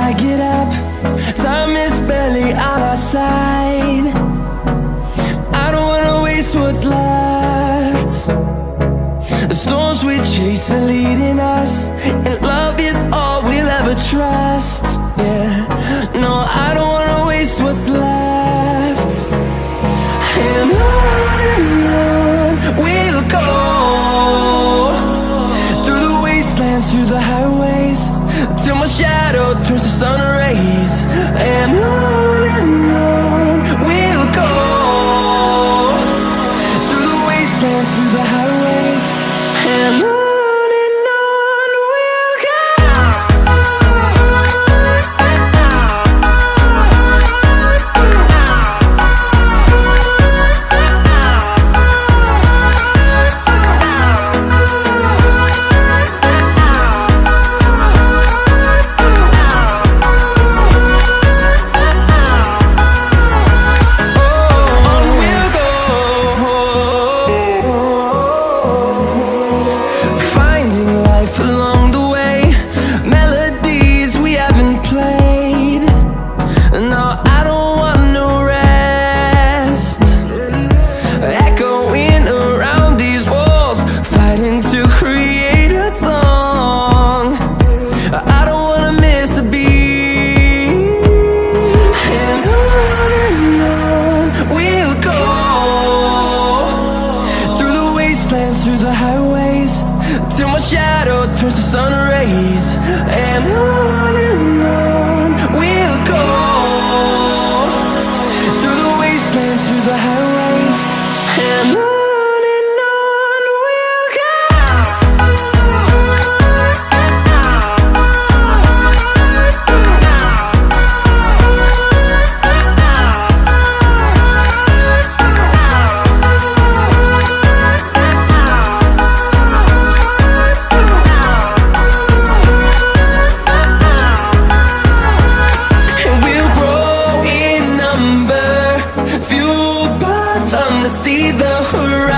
I get up, time is barely on our side. I don't wanna waste what's left. The storms we chase are leading us, and love is all we'll ever trust. Yeah, no, I don't wanna waste what's left. And on we'll go, through the wastelands, through the highways, till my shadow turns to sun rays. And on we'll go, through the wastelands, through the highways, and on we'll go. Along the way, melodies we haven't played. No, I don't want no rest. Echoing around these walls, fighting to create a song. I don't wanna miss a beat. And on we'll go, through the wastelands, through the highways, till my shadow turns to sun rays. And on we'll go, through the wastelands, through the highways, and on we'll go. Fueled by them to see the horizon.